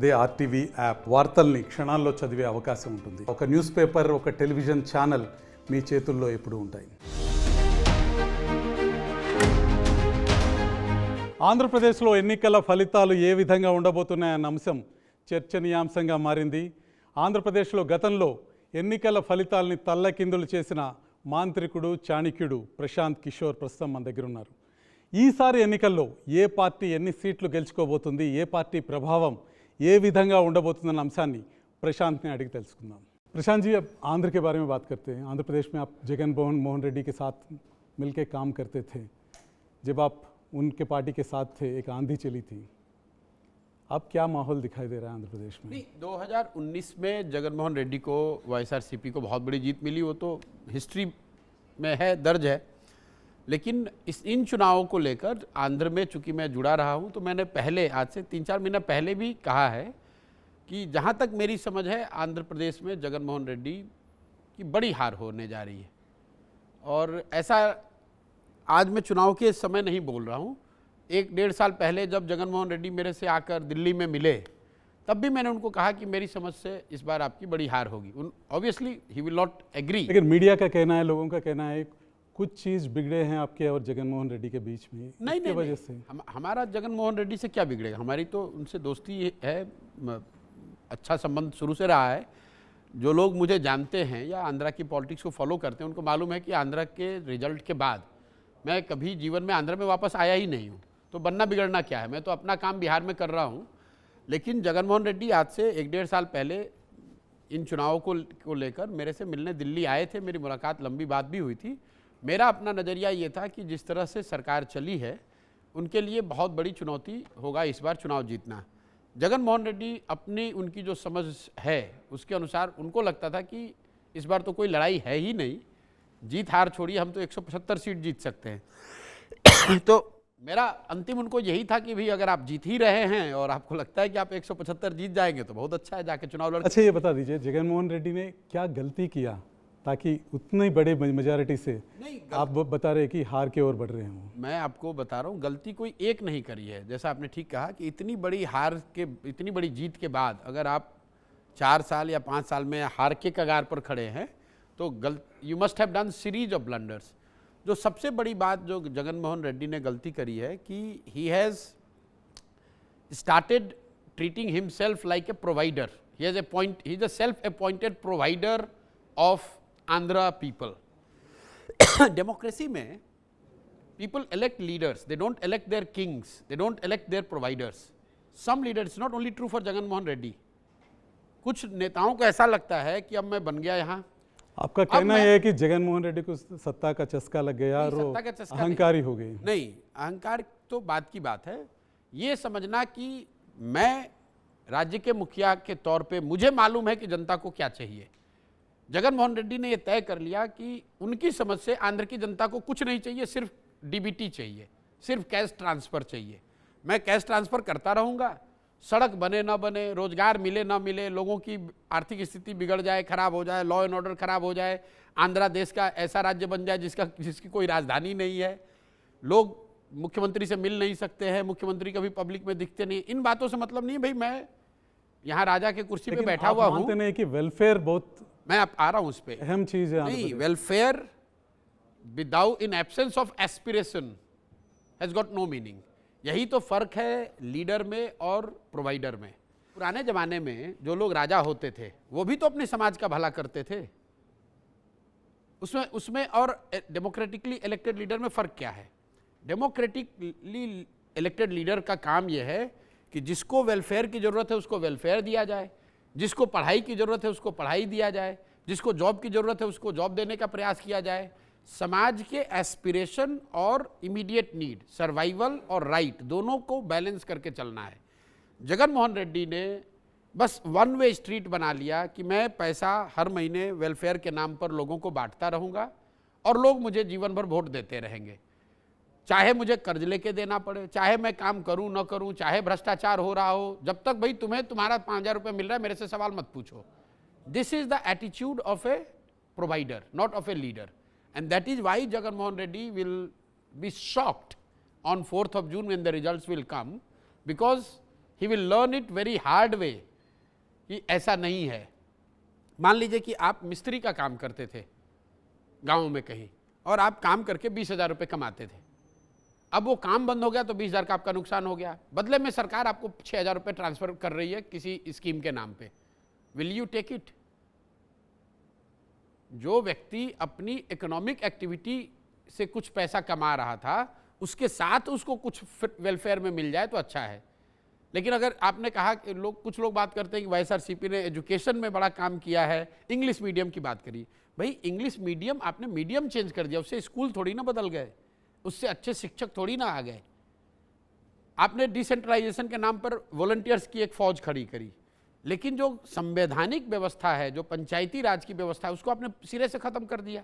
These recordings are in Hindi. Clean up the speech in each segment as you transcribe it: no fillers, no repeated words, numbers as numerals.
అదే ఆర్టీవీ యాప్ వార్తల్ని క్షణాల్లో చదివే అవకాశం ఉంటుంది. ఒక న్యూస్ పేపర్, ఒక టెలివిజన్ ఛానల్ మీ చేతుల్లో ఎప్పుడూ ఉంటాయి. ఆంధ్రప్రదేశ్లో ఎన్నికల ఫలితాలు ఏ విధంగా ఉండబోతున్నాయన్న అంశం చర్చనీయాంశంగా మారింది. ఆంధ్రప్రదేశ్లో గతంలో ఎన్నికల ఫలితాలని తల్లకిందులు చేసిన మాంత్రికుడు, చాణక్యుడు ప్రశాంత్ కిషోర్ ప్రస్తుతం మన దగ్గర ఉన్నారు. ఈసారి ఎన్నికల్లో ఏ పార్టీ ఎన్ని సీట్లు గెలుచుకోబోతుంది, ఏ పార్టీ ప్రభావం ఏ విధంగా ఉండబోతుందన్న అంశాన్ని प्रशांत ने अड़िग తెలుసుకుందాం. प्रशांत जी, अब आंध्र के बारे में बात करते हैं. आंध्र प्रदेश में आप जगन मोहन रेड्डी के साथ मिलकर काम करते थे. जब आप उनके पार्टी के साथ थे, एक आंधी चली थी. अब क्या माहौल दिखाई दे रहा है आंध्र प्रदेश में? नहीं, 2019 में जगन मोहन रेड्डी को वाईएसआरसीपी को बहुत बड़ी जीत मिली, वो तो हिस्ट्री में है, दर्ज है. लेकिन इन चुनावों को लेकर आंध्र में चूंकि मैं जुड़ा रहा हूं, तो मैंने पहले, आज से 3-4 महीना पहले भी कहा है कि जहां तक मेरी समझ है आंध्र प्रदेश में जगन मोहन रेड्डी की बड़ी हार होने जा रही है. और ऐसा आज मैं चुनाव के समय नहीं बोल रहा हूं. 1-1.5 साल पहले जब जगन मोहन रेड्डी मेरे से आकर दिल्ली में मिले, तब भी मैंने उनको कहा कि मेरी समझ से इस बार आपकी बड़ी हार होगी. Obviously he will not agree. लेकिन मीडिया का कहना है, लोगों का कहना है कुछ चीज़ बिगड़े हैं आपके और जगन मोहन रेड्डी के बीच में. नहीं, वजह से हमारा जगन मोहन रेड्डी से क्या बिगड़ेगा? हमारी तो उनसे दोस्ती है, अच्छा संबंध शुरू से रहा है. जो लोग मुझे जानते हैं या आंध्रा की पॉलिटिक्स को फॉलो करते हैं, उनको मालूम है कि आंध्रा के रिजल्ट के बाद मैं कभी जीवन में आंध्रा में वापस आया ही नहीं हूँ. तो बनना बिगड़ना क्या है, मैं तो अपना काम बिहार में कर रहा हूँ. लेकिन जगन मोहन रेड्डी आज से 1-1.5 साल पहले इन चुनावों को लेकर मेरे से मिलने दिल्ली आए थे. मेरी मुलाकात, लंबी बात भी हुई थी. मेरा अपना नज़रिया ये था कि जिस तरह से सरकार चली है, उनके लिए बहुत बड़ी चुनौती होगा इस बार चुनाव जीतना. जगन मोहन रेड्डी अपनी उनकी जो समझ है उसके अनुसार उनको लगता था कि इस बार तो कोई लड़ाई है ही नहीं, जीत हार छोड़िए, हम तो 175 सीट जीत सकते हैं. तो मेरा अंतिम उनको यही था कि भाई अगर आप जीत ही रहे हैं और आपको लगता है कि आप 175 जीत जाएंगे तो बहुत अच्छा है, जाके चुनाव लड़. अच्छा, ये बता दीजिए जगन मोहन रेड्डी ने क्या गलती किया ताकि उतनी बड़े मेजॉरिटी से आप बता रहे कि हार की ओर बढ़ रहे हो? मैं आपको बता रहा हूँ, गलती कोई एक नहीं करी है. जैसा आपने ठीक कहा कि इतनी बड़ी हार के, इतनी बड़ी जीत के बाद अगर आप 4 साल या 5 साल में हार के कगार पर खड़े हैं तो you must have done series of blunders. जो सबसे बड़ी बात जो जगन मोहन रेड्डी ने गलती करी है कि he has started treating himself like a provider. He is a self appointed provider of Andhra people. Democracy में people elect leaders, they don't elect their kings, they don't elect their providers. Some leaders, it's not only true for Jagan Mohan Reddy. कुछ नेताओं को ऐसा लगता है कि अब मैं बन गया यहाँ. आपका कहना यह है कि जगन मोहन रेड्डी को सत्ता का चस्का लग गया और अहंकारी हो गई? नहीं, अहंकार तो बात की बात है. ये समझना कि मैं राज्य के मुखिया के तौर पे मुझे मालूम है कि जनता को क्या चाहिए. जगन मोहन रेड्डी ने यह तय कर लिया कि उनकी समझ से आंध्र की जनता को कुछ नहीं चाहिए, सिर्फ डीबीटी चाहिए, सिर्फ कैश ट्रांसफ़र चाहिए. मैं कैश ट्रांसफ़र करता रहूँगा, सड़क बने ना बने, रोजगार मिले ना मिले, लोगों की आर्थिक स्थिति बिगड़ जाए, खराब हो जाए, लॉ एंड ऑर्डर खराब हो जाए, आंध्रा देश का ऐसा राज्य बन जाए जिसकी कोई राजधानी नहीं है, लोग मुख्यमंत्री से मिल नहीं सकते हैं, मुख्यमंत्री कभी पब्लिक में दिखते नहीं. इन बातों से मतलब नहीं भाई मैं यहाँ राजा के कुर्सी पे बैठा हुआ हूँ. नहीं कि वेलफेयर बहुत, मैं आप आ रहा हूं उस पर, अहम चीज है. नहीं, welfare without in absence of aspiration has got no meaning. यही तो फर्क है लीडर में और प्रोवाइडर में. पुराने जमाने में जो लोग राजा होते थे वो भी तो अपने समाज का भला करते थे. उसमें और डेमोक्रेटिकली इलेक्टेड लीडर में फर्क क्या है? डेमोक्रेटिकली इलेक्टेड लीडर का काम यह है कि जिसको वेलफेयर की जरूरत है उसको वेलफेयर दिया जाए, जिसको पढ़ाई की ज़रूरत है उसको पढ़ाई दिया जाए, जिसको जॉब की ज़रूरत है उसको जॉब देने का प्रयास किया जाए. समाज के एस्पिरेशन और इमीडिएट नीड, सर्वाइवल और राइट, दोनों को बैलेंस करके चलना है. जगन मोहन रेड्डी ने बस वन वे स्ट्रीट बना लिया कि मैं पैसा हर महीने वेलफेयर के नाम पर लोगों को बांटता रहूँगा और लोग मुझे जीवन भर वोट देते रहेंगे, चाहे मुझे कर्ज लेके देना पड़े, चाहे मैं काम करूं न करूं, चाहे भ्रष्टाचार हो रहा हो. जब तक भाई तुम्हारा 5,000 रुपये मिल रहा है, मेरे से सवाल मत पूछो. This is the attitude of a provider, not of a leader. And that is why Jagan Mohan Reddy will be shocked on 4th of June when the results will come, because he will learn it very hard way कि ऐसा नहीं है। मान लीजिए कि आप मिस्त्री का काम करते थे गाँव में कहीं, और आप काम करके 20,000 रुपये कमाते थे। अब वो काम बंद हो गया तो 20,000 का आपका नुकसान हो गया। बदले में सरकार आपको 6,000 रुपये ट्रांसफर कर रही है किसी स्कीम के नाम पे। Will you take it? जो व्यक्ति अपनी इकोनॉमिक एक्टिविटी से कुछ पैसा कमा रहा था, उसके साथ उसको कुछ वेलफेयर में मिल जाए तो अच्छा है। लेकिन अगर आपने कहा कि कुछ लोग बात करते हैं कि वाईएसआरसीपी ने एजुकेशन में बड़ा काम किया है, इंग्लिश मीडियम की बात करी। भाई इंग्लिश मीडियम, आपने मीडियम चेंज कर दिया, उससे स्कूल थोड़ी ना बदल गए, उससे अच्छे शिक्षक थोड़ी ना आ गए। आपने डिसेंट्रलाइजेशन के नाम पर वॉलंटियर्स की एक फौज खड़ी करी, लेकिन जो संवैधानिक व्यवस्था है, जो पंचायती राज की व्यवस्था है, उसको आपने सिरे से खत्म कर दिया।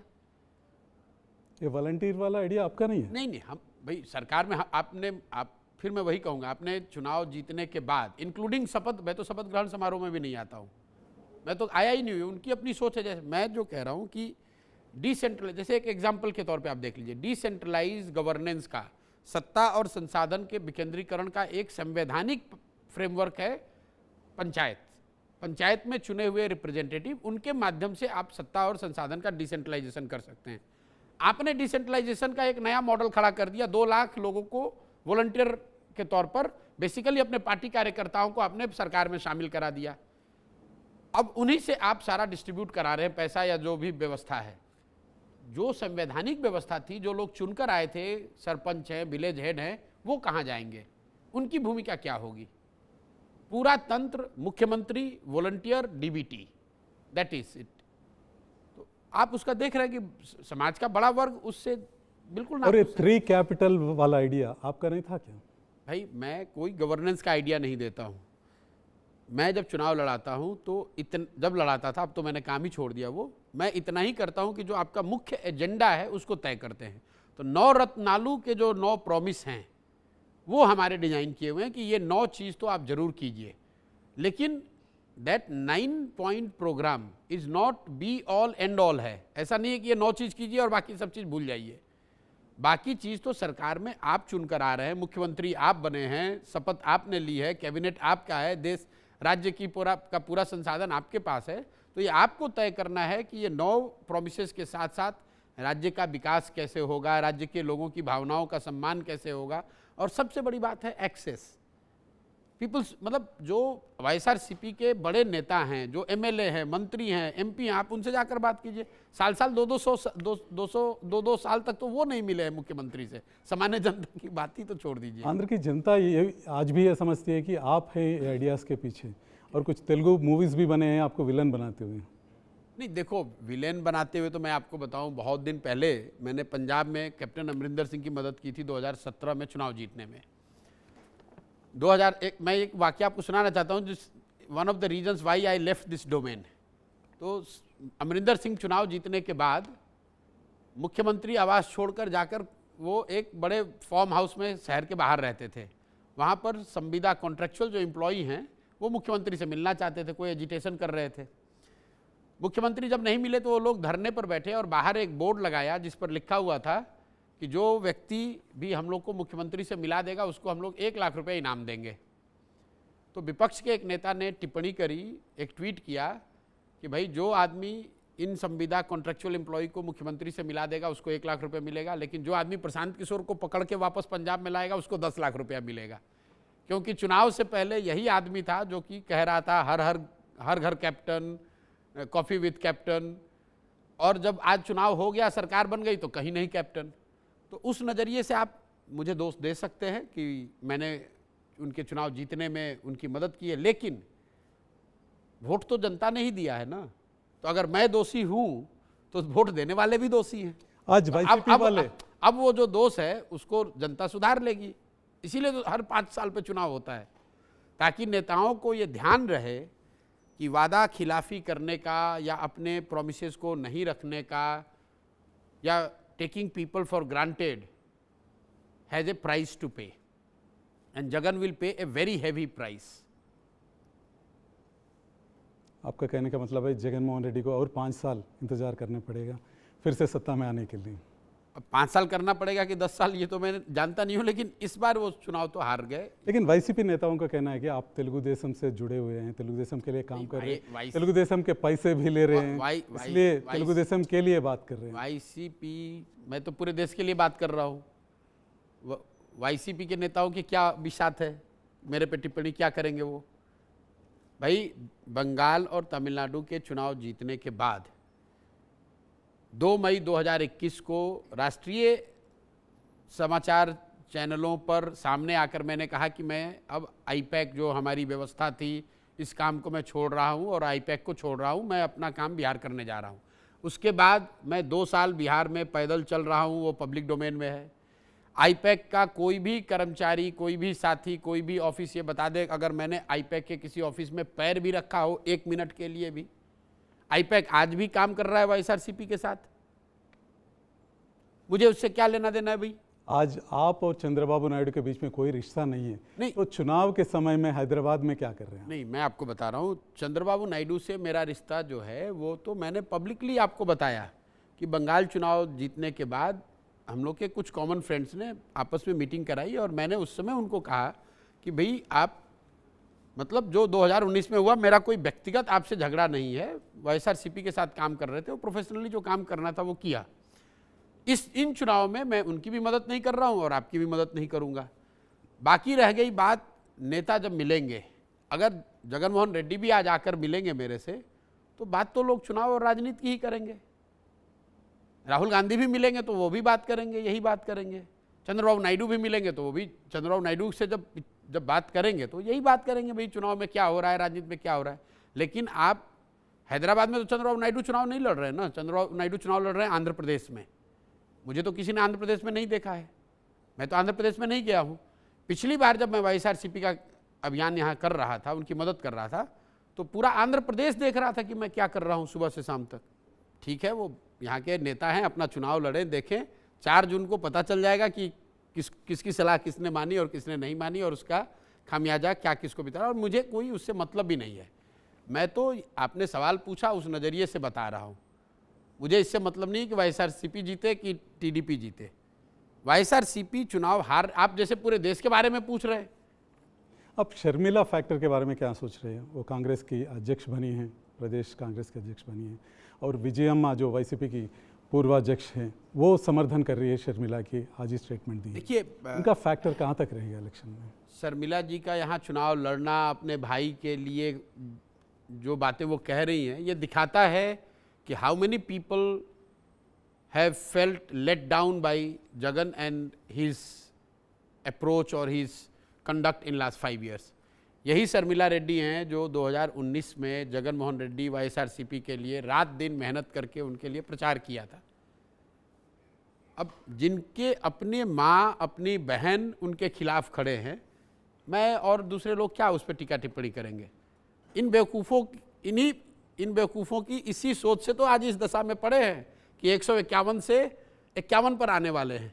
ये वॉलंटियर वाला आइडिया आपका नहीं है? नहीं, हम भाई सरकार में आप फिर मैं वही कहूँगा, आपने चुनाव जीतने के बाद, इंक्लूडिंग शपथ, मैं तो शपथ ग्रहण समारोह में भी नहीं आता हूँ, मैं तो आया ही नहीं हूँ। उनकी अपनी सोच है। जैसे मैं जो कह रहा हूँ कि डिसेंट्रलाइज, जैसे एक एग्जाम्पल के तौर पे आप देख लीजिए, डिसेंट्रलाइज गवर्नेंस का, सत्ता और संसाधन के विकेंद्रीकरण का एक संवैधानिक फ्रेमवर्क है पंचायत। पंचायत में चुने हुए रिप्रेजेंटेटिव, उनके माध्यम से आप सत्ता और संसाधन का डिसेंट्रलाइजेशन कर सकते हैं। आपने डिसेंट्रलाइजेशन का एक नया मॉडल खड़ा कर दिया। 2 लाख लोगों को वॉलंटियर के तौर पर, बेसिकली अपने पार्टी कार्यकर्ताओं को आपने सरकार में शामिल करा दिया। अब उन्हीं से आप सारा डिस्ट्रीब्यूट करा रहे हैं पैसा, या जो भी व्यवस्था है। जो संवैधानिक व्यवस्था थी, जो लोग चुनकर आए थे, सरपंच हैं, विलेज हेड हैं, वो कहाँ जाएंगे? उनकी भूमिका क्या होगी? पूरा तंत्र, मुख्यमंत्री, volunteer, DBT, that is it. तो आप उसका देख रहे हैं कि समाज का बड़ा वर्ग उससे बिल्कुल ना। और ये 3 कैपिटल वाला आइडिया आपका नहीं था क्या? भाई मैं कोई गवर्नेंस का आइडिया नहीं देता हूँ। मैं जब चुनाव लड़ाता हूँ तो जब लड़ाता था, अब तो मैंने काम ही छोड़ दिया वो, मैं इतना ही करता हूँ कि जो आपका मुख्य एजेंडा है उसको तय करते हैं। तो 9 रत्नालू के जो 9 प्रॉमिस हैं वो हमारे डिजाइन किए हुए हैं कि ये 9 चीज़ तो आप जरूर कीजिए। लेकिन that 9 point program is not be all and all है। ऐसा नहीं है कि ये 9 चीज़ कीजिए और बाकी सब चीज़ भूल जाइए। बाकी चीज़ तो सरकार में आप चुनकर आ रहे हैं, मुख्यमंत्री आप बने हैं, शपथ आपने ली है, कैबिनेट आपका है, देश राज्य की पूरा संसाधन आपके पास है। तो ये आपको तय करना है कि ये 9 प्रोमिसेस के साथ साथ राज्य का विकास कैसे होगा, राज्य के लोगों की भावनाओं का सम्मान कैसे होगा, और सबसे बड़ी बात है एक्सेस। पीपल्स, मतलब जो वाईएसआरसीपी के बड़े नेता हैं, जो एमएलए हैं, मंत्री हैं, एमपी हैं, आप उनसे जाकर बात कीजिए। साल 2-2 साल तक तो वो नहीं मिले हैं मुख्यमंत्री से। सामान्य जनता की बात ही तो छोड़ दीजिए। आंध्र की जनता ये आज भी ये समझती है कि आप हैं आइडियाज़ के पीछे, और कुछ तेलुगु मूवीज़ भी बने हैं आपको विलन बनाते हुए। नहीं देखो, विलेन बनाते हुए तो मैं आपको बताऊं, बहुत दिन पहले मैंने पंजाब में कैप्टन अमरिंदर सिंह की मदद की थी 2017 में चुनाव जीतने में। 2001 मैं एक वाकया आपको सुनाना चाहता हूं, जिस one of the reasons why I left this domain. तो अमरिंदर सिंह चुनाव जीतने के बाद मुख्यमंत्री आवास छोड़कर जाकर वो एक बड़े फार्म हाउस में शहर के बाहर रहते थे। वहाँ पर संविदा कॉन्ट्रेक्चुअल जो एम्प्लॉई हैं वो मुख्यमंत्री से मिलना चाहते थे, कोई एजिटेशन कर रहे थे। मुख्यमंत्री जब नहीं मिले तो वो लोग धरने पर बैठे और बाहर एक बोर्ड लगाया जिस पर लिखा हुआ था कि जो व्यक्ति भी हम लोग को मुख्यमंत्री से मिला देगा उसको हम लोग 1 लाख रुपए इनाम देंगे। तो विपक्ष के एक नेता ने टिप्पणी करी, एक ट्वीट किया कि भाई जो आदमी इन संविदा कॉन्ट्रेक्चुअल एम्प्लॉय को मुख्यमंत्री से मिला देगा उसको 1 लाख रुपए मिलेगा, लेकिन जो आदमी प्रशांत किशोर को पकड़ के वापस पंजाब में लाएगा उसको 10 लाख रुपया मिलेगा। क्योंकि चुनाव से पहले यही आदमी था जो कि कह रहा था हर घर कैप्टन, कॉफ़ी विद कैप्टन, और जब आज चुनाव हो गया, सरकार बन गई तो कहीं नहीं कैप्टन। तो उस नज़रिए से आप मुझे दोष दे सकते हैं कि मैंने उनके चुनाव जीतने में उनकी मदद की है, लेकिन वोट तो जनता ने ही दिया है ना। तो अगर मैं दोषी हूं तो वोट देने वाले भी दोषी हैं। आज वाईसीपी वाले अब वो जो दोष है उसको जनता सुधार लेगी। इसीलिए तो हर 5 साल पे चुनाव होता है, ताकि नेताओं को ये ध्यान रहे कि वादा खिलाफी करने का या अपने प्रोमिसेस को नहीं रखने का या taking people for granted has a price to pay, and Jagan will pay a very heavy price. आपका कहने का मतलब है जगन मोहन रेड्डी को और 5 साल इंतजार करने पड़ेगा फिर से सत्ता में आने के लिए? अब 5 साल करना पड़ेगा कि 10 साल, ये तो मैं जानता नहीं हूँ, लेकिन इस बार वो चुनाव तो हार गए। लेकिन वाईसीपी नेताओं का कहना है कि आप तेलुगु देशम से जुड़े हुए हैं, तेलुगु देशम के लिए काम कर रहे हैं, तेलुगु देशम के पैसे भी ले रहे हैं, इसलिए तेलुगु देशम के लिए बात कर रहे हैं। वाईसीपी, मैं तो पूरे देश के लिए बात कर रहा हूँ। वाईसीपी के नेताओं की क्या बिसात है, मेरे पे टिप्पणी क्या करेंगे वो? भाई, बंगाल और तमिलनाडु के चुनाव जीतने के बाद 2 मई 2021 को राष्ट्रीय समाचार चैनलों पर सामने आकर मैंने कहा कि मैं अब आईपैक जो हमारी व्यवस्था थी, इस काम को मैं छोड़ रहा हूं और आईपैक को छोड़ रहा हूं, मैं अपना काम बिहार करने जा रहा हूं। उसके बाद मैं 2 साल बिहार में पैदल चल रहा हूं, वो पब्लिक डोमेन में है। आईपैक का कोई भी कर्मचारी, कोई भी साथी, कोई भी ऑफिस ये बता दे, अगर मैंने आईपैक के किसी ऑफिस में पैर भी रखा हो 1 मिनट के लिए भी, आईपैक आज भी काम कर रहा है वाईएसआरसीपी के साथ, मुझे उससे क्या लेना देना है भाई? आज आप और चंद्रबाबू नायडू के बीच में कोई रिश्ता नहीं है, नहीं। तो चुनाव के समय में हैदराबाद में क्या कर रहे हैं? नहीं, मैं आपको बता रहा हूँ, चंद्रबाबू नायडू से मेरा रिश्ता जो है वो तो मैंने पब्लिकली आपको बताया कि बंगाल चुनाव जीतने के बाद हम लोग के कुछ कॉमन फ्रेंड्स ने आपस में मीटिंग कराई और मैंने उस समय उनको कहा कि भाई आप, मतलब जो 2019 में हुआ, मेरा कोई व्यक्तिगत आपसे झगड़ा नहीं है, वाईएसआरसीपी के साथ काम कर रहे थे, वो प्रोफेशनली जो काम करना था वो किया। इन चुनाव में मैं उनकी भी मदद नहीं कर रहा हूं और आपकी भी मदद नहीं करूंगा। बाकी रह गई बात, नेता जब मिलेंगे, अगर जगन मोहन रेड्डी भी आज आकर मिलेंगे मेरे से, तो बात तो लोग चुनाव और राजनीति की ही करेंगे। राहुल गांधी भी मिलेंगे तो वो भी बात करेंगे, यही बात करेंगे। चंद्रबाबू नायडू भी मिलेंगे तो वो भी चंद्रबाबू नायडू से जब बात करेंगे तो यही बात करेंगे, भाई चुनाव में क्या हो रहा है, राजनीति में क्या हो रहा है। लेकिन आप हैदराबाद में तो चंद्रबाबू नायडू चुनाव नहीं लड़ रहे हैं ना, चंद्रबाबू नायडू चुनाव लड़ रहे हैं आंध्र प्रदेश में। मुझे तो किसी ने आंध्र प्रदेश में नहीं देखा है, मैं तो आंध्र प्रदेश में नहीं गया हूँ। पिछली बार जब मैं वाईएसआरसीपी का अभियान यहाँ कर रहा था, उनकी मदद कर रहा था, तो पूरा आंध्र प्रदेश देख रहा था कि मैं क्या कर रहा हूँ सुबह से शाम तक। ठीक है, वो यहाँ के नेता हैं, अपना चुनाव लड़ें, देखें। 4 जून को पता चल जाएगा कि किसकी सलाह किसने मानी और किसने नहीं मानी और उसका खामियाजा क्या किसको बिता। और मुझे कोई उससे मतलब भी नहीं है। मैं तो आपने सवाल पूछा उस नज़रिए से बता रहा हूँ। मुझे इससे मतलब नहीं कि वाईएसआरसीपी जीते कि टीडीपी जीते। वाईएसआरसीपी चुनाव हार, आप जैसे पूरे देश के बारे में पूछ रहे हैं। अब शर्मिला फैक्टर के बारे में क्या सोच रहे हैं? वो कांग्रेस की अध्यक्ष बनी हैं, प्रदेश कांग्रेस के अध्यक्ष बनी हैं, और विजयम्मा जो वाईसीपी की पूर्व अध्यक्ष हैं, वो समर्थन कर रही है शर्मिला की, आज ही स्टेटमेंट दी। देखिए, उनका फैक्टर कहाँ तक रहेगा इलेक्शन में? शर्मिला जी का यहाँ चुनाव लड़ना, अपने भाई के लिए जो बातें वो कह रही हैं, ये दिखाता है कि how many people have felt let down by Jagan and his approach और his conduct in last 5 years। यही शर्मिला रेड्डी हैं जो 2019 में जगन मोहन रेड्डी वाईएसआरसीपी के लिए रात दिन मेहनत करके उनके लिए प्रचार किया था। अब जिनके अपने माँ, अपनी बहन उनके खिलाफ खड़े हैं, मैं और दूसरे लोग क्या उस पर टीका टिप्पणी करेंगे? इन बेवकूफ़ों की इसी सोच से तो आज इस दशा में पड़े हैं कि 151 से 51 पर आने वाले हैं।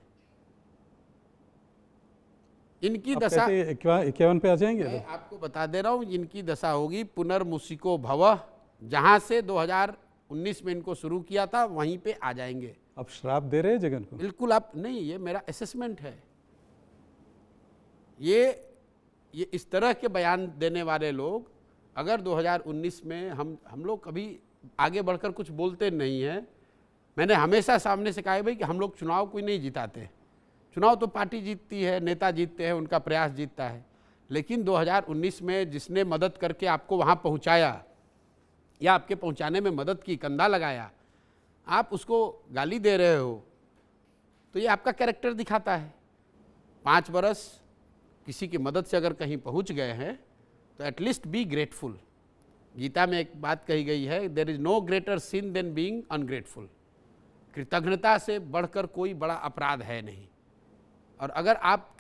इनकी दशा 51 पे आ जाएंगे। मैं आपको बता दे रहा हूँ, इनकी दशा होगी पुनर्मुसिको भवः। जहाँ से 2019 में इनको शुरू किया था वहीं पे आ जाएंगे। अब श्राप दे रहे हैं जगन को? बिल्कुल आप नहीं, ये मेरा असेसमेंट है। ये इस तरह के बयान देने वाले लोग, अगर 2019 में हम लोग कभी आगे बढ़कर कुछ बोलते नहीं हैं। मैंने हमेशा सामने से कहा है भाई कि हम लोग चुनाव कोई नहीं जिताते, चुनाव तो पार्टी जीतती है, नेता जीतते हैं, उनका प्रयास जीतता है। लेकिन 2019 में जिसने मदद करके आपको वहाँ पहुँचाया या आपके पहुँचाने में मदद की, कंधा लगाया, आप उसको गाली दे रहे हो, तो ये आपका कैरेक्टर दिखाता है। 5 बरस किसी की मदद से अगर कहीं पहुँच गए हैं तो एटलीस्ट बी ग्रेटफुल। गीता में एक बात कही गई है, there is no greater sin than being ungrateful. कृतज्ञता से बढ़कर कोई बड़ा अपराध है नहीं। और अगर आप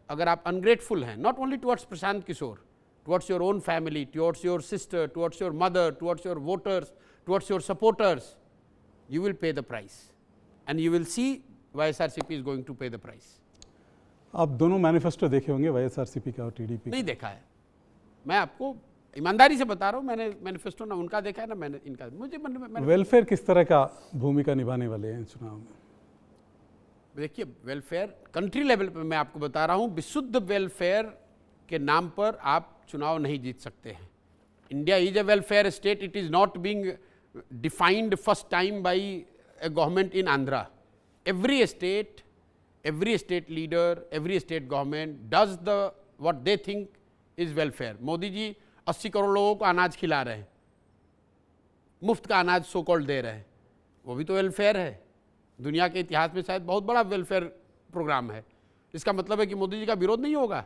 अगर आप अनग्रेटफुल हैं, not only towards Prashant Kishor, towards your own family, towards your sister, towards your mother, towards your voters, towards your supporters, you will pay the price and you will see YSRCP is going to pay the price। आप दोनों मैनिफेस्टो देखे होंगे, वाईएसआरसीपी का और टीडीपी? नहीं देखा है, मैं आपको ईमानदारी से बता रहा हूँ। मैंने मैनिफेस्टो ना उनका देखा है ना मैंने इनका। मुझे वेलफेयर किस तरह का भूमिका निभाने वाले हैं चुनाव में? देखिए वेलफेयर कंट्री लेवल पे मैं आपको बता रहा हूँ, विशुद्ध वेलफेयर के नाम पर आप चुनाव नहीं जीत सकते हैं। India is a welfare state, it is not being defined first time by a government in Andhra. Every state leader, every state government does the what they think is welfare. Modi ji 80 crore लोगों को अनाज खिला रहे हैं, मुफ्त का अनाज सो कॉल्ड दे रहे हैं, वो भी तो वेलफेयर है। दुनिया के इतिहास में शायद बहुत बड़ा वेलफेयर प्रोग्राम है। इसका मतलब है कि मोदी जी का विरोध नहीं होगा,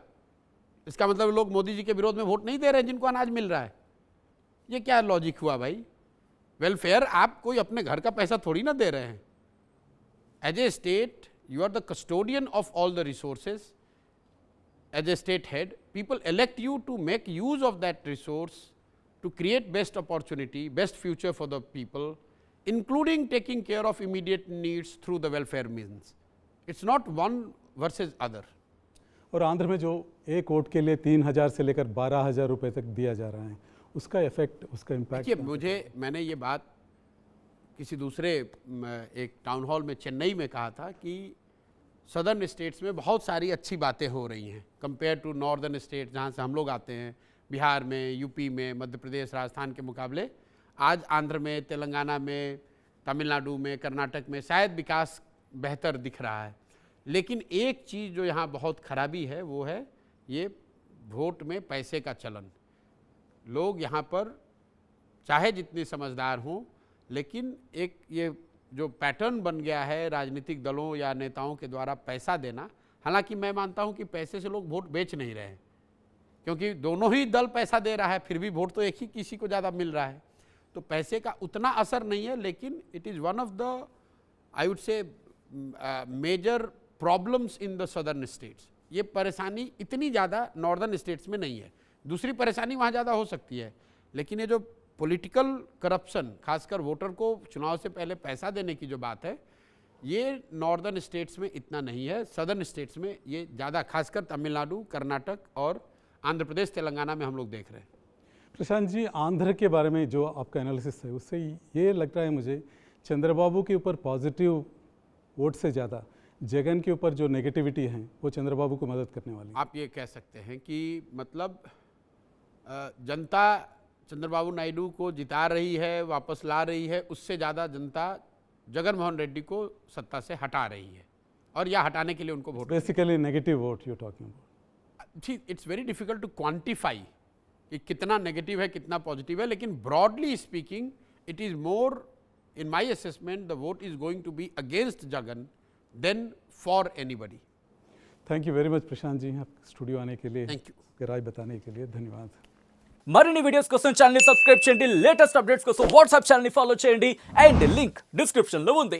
इसका मतलब लोग मोदी जी के विरोध में वोट नहीं दे रहे हैं जिनको अनाज मिल रहा है। ये क्या लॉजिक हुआ भाई? वेलफेयर आप कोई अपने घर का पैसा थोड़ी ना दे रहे हैं। As a state you are the custodian of all the resources. As a state head people elect you to make use of that resource to create best opportunity, best future for the people, including taking care of immediate needs through the welfare means. It's not one versus other. और आंध्र में जो एक वोट के लिए 3,000 से लेकर 12,000 रुपए तक दिया जा रहा है, उसका इफेक्ट, उसका इम्पैक्ट? देखिए मैंने ये बात किसी दूसरे एक टाउन हॉल में चेन्नई में कहा था कि सदर्न स्टेट्स में बहुत सारी अच्छी बातें हो रही हैं कंपेयर टू नॉर्दर्न स्टेट जहाँ से हम लोग आते हैं, बिहार में, यूपी में, मध्य प्रदेश, राजस्थान के मुकाबले आज आंध्र में, तेलंगाना में, तमिलनाडु में, कर्नाटक में शायद विकास बेहतर दिख रहा है। लेकिन एक चीज़ जो यहाँ बहुत खराबी है वो है ये वोट में पैसे का चलन। लोग यहाँ पर चाहे जितने समझदार हों, लेकिन एक ये जो पैटर्न बन गया है राजनीतिक दलों या नेताओं के द्वारा पैसा देना, हालांकि मैं मानता हूं कि पैसे से लोग वोट बेच नहीं रहे हैं, क्योंकि दोनों ही दल पैसा दे रहा है, फिर भी वोट तो एक ही किसी को ज़्यादा मिल रहा है, तो पैसे का उतना असर नहीं है। लेकिन it is one of the I would say major problems in the southern states. ये परेशानी इतनी ज़्यादा नॉर्दर्न स्टेट्स में नहीं है। दूसरी परेशानी वहाँ ज़्यादा हो सकती है, लेकिन ये जो पॉलिटिकल करप्शन, खासकर वोटर को चुनाव से पहले पैसा देने की जो बात है, ये नॉर्दर्न स्टेट्स में इतना नहीं है। सदर्न स्टेट्स में ये ज़्यादा, खासकर तमिलनाडु, कर्नाटक और आंध्र प्रदेश, तेलंगाना में हम लोग देख रहे हैं। प्रशांत जी, आंध्र के बारे में जो आपका एनालिसिस है उससे ये लगता है मुझे चंद्रबाबू के ऊपर पॉजिटिव वोट से ज़्यादा जगन के ऊपर जो नेगेटिविटी है वो चंद्रबाबू को मदद करने वाली है। आप ये कह सकते हैं कि मतलब जनता चंद्रबाबू नायडू को जिता रही है, वापस ला रही है, उससे ज़्यादा जनता जगन मोहन रेड्डी को सत्ता से हटा रही है और या हटाने के लिए उनको vote. Basically negative vote you talking about. ठीक, it's very difficult to quantify कि कितना नेगेटिव है कितना पॉजिटिव है, लेकिन broadly speaking it is more, in my assessment the vote is going to be against Jagan then for anybody. Thank you very much Prashant ji, आप स्टूडियो आने के लिए, थैंक यू, राय बताने के लिए धन्यवाद। మరిన్ని వీడియోస్ కోసం ఛానల్ ని సబ్స్క్రైబ్ చేయండి, లేటెస్ట్ అప్డేట్స్ కోసం వాట్సాప్ ఛానల్ ని ఫాలో చేయండి అండ్ లింక్ డిస్క్రిప్షన్ లో ఉంది.